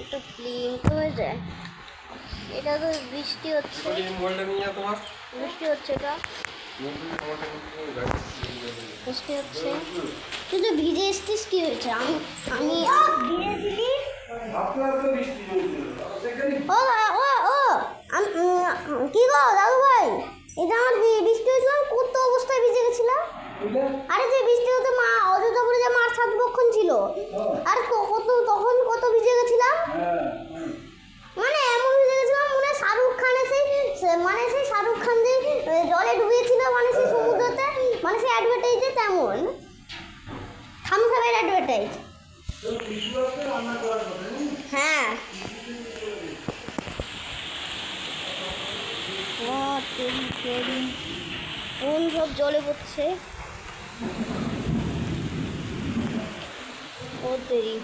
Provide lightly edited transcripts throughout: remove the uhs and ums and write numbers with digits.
একটা ফিল্ম তো হয়ে যায়। এটা তো বৃষ্টি হচ্ছে, বৃষ্টি হচ্ছে, এটা বৃষ্টি হচ্ছে। তুই তো ভিজে এসছিস, কি হয়েছে? আমি ও ও ও কি গো দাদু ভাই, এটা আমার বৃষ্টি হয়েছিল, কত অবস্থায় ভিজে গেছিলাম। আরে যে বৃষ্টি হতে মা অযোধ্যাপুরে যে মার ছাদ বক্ষণ ছিল, আর কত তখন কত ভিজে গেছিলাম, মানে এমন ভিজে গেছিলাম মনে হয় শাহরুখ খান এসে, মানে সেই শাহরুখ খান যে জলে ডুবিয়েছিল, মানে সেই সমুদ্রতে, মানে সেই অ্যাডভার্টাইজে তেমন খামখাবের অ্যাডভার্টাইজ। হ্যাঁ কোন সব জলে পড়ছে, ও দেরি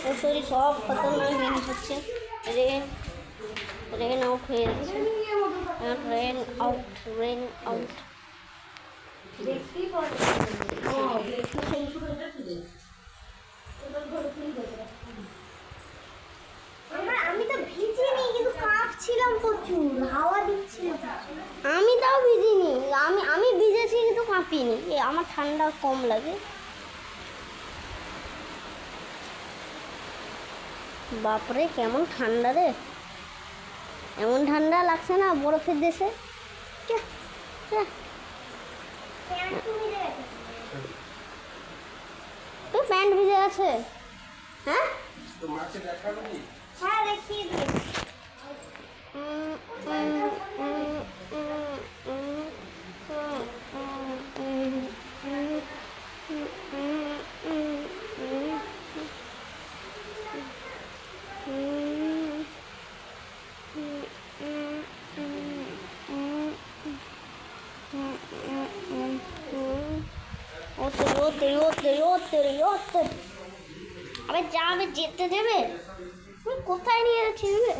ও শরীর সব খতরনাক জিনিস হচ্ছে। রেন আউট হয়ে যাচ্ছে, রেন আউট, রেন আউট। আমি তো ভিজিনি, কিন্তু কাঁপছিলাম প্রচুর, হাওয়া দিচ্ছিল। আমি তাও ভিজিনি, আমি ভিজেছি কিন্তু কাঁপিনি। আমার ঠান্ডা কম লাগে। বাপরে কেমন ঠান্ডা রে, এমন ঠান্ডা লাগছে না বরফের দেশে। তোর প্যান্ট ভিজে গেছে? হ্যাঁ হ্যাঁ দেখিয়ে দিই। আবে যাবে, যেতে দেবে? কোথায় নিয়ে যাচ্ছি দেবে?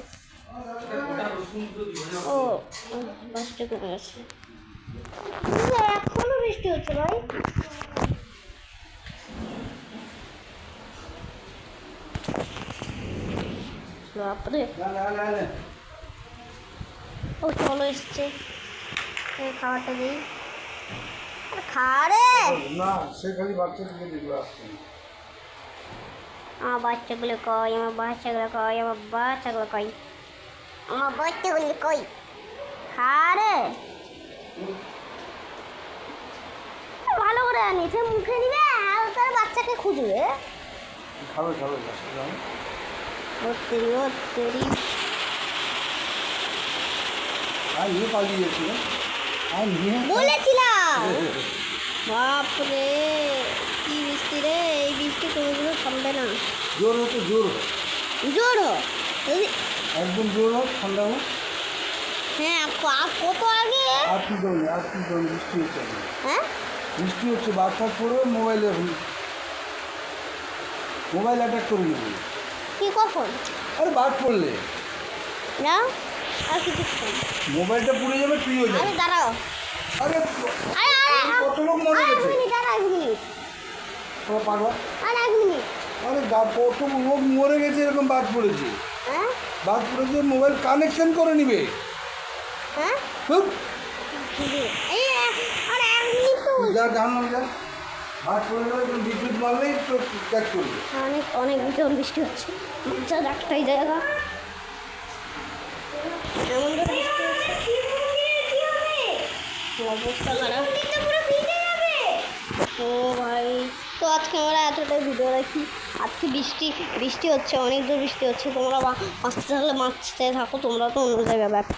ও বাসটা কমে গেছে, এখনো বৃষ্টি হচ্ছে ভাই। বাপরে, ও চলো এসছে, খাওয়াটা দিই। খা রে, আমার বাচ্চাগুলো কই, আমার বাচ্চাগুলো কই, আমার বাচ্চাগুলো কই, আমার বাচ্চাগুলো কই, খা রে। ভালো করে আনিছে, মুখে নিবে আর তার বাচ্চাকে খুঁজবে। খাবে খাবে বলেছিলাম। বাপরে কি বৃষ্টি রে, এই বৃষ্টি কোনোদিনও থামবে না। জোর হতো, জোর একদম জোর হোক, ঠান্ডা হোক। হ্যাঁ কত আগে আর কি ধরুন বৃষ্টি হচ্ছে। হ্যাঁ বৃষ্টি হচ্ছে, বাচ্চা পড়বে, মোবাইল অ্যাটাক করে নেবে। কি কখন? আরে বাদ পড়লে না আর কিছু মোবাইলটা পুড়ে যাবে, তুই হয়ে যাবে। আরে দাঁড়াও, আরে কত লোক মরে গেছে। এক মিনিট পাগলা, এক মিনিট। আরে কত লোক মরে গেছে, এরকম বাদ পড়েছে। হ্যাঁ বাদ পড়েছে, মোবাইল কানেকশন করে নিবে। হ্যাঁ যা গান যা বাদ পড়ে যাবে, বিদ্যুৎ মারলেই তো ক্যাচ করবে। অনেক ভীষণ বৃষ্টি হচ্ছে, যা একটাই জায়গা এমন বৃষ্টি হচ্ছে, অবস্থা খারাপ। ও ভাই, তো আজকে আমরা এতটাই ভিডিও রাখি। আজকে বৃষ্টি হচ্ছে, অনেক দূর বৃষ্টি হচ্ছে। তোমরা মাছতে থাকলে মাছতে থাকো, তোমরা তো অন্য জায়গায় ব্যাপার।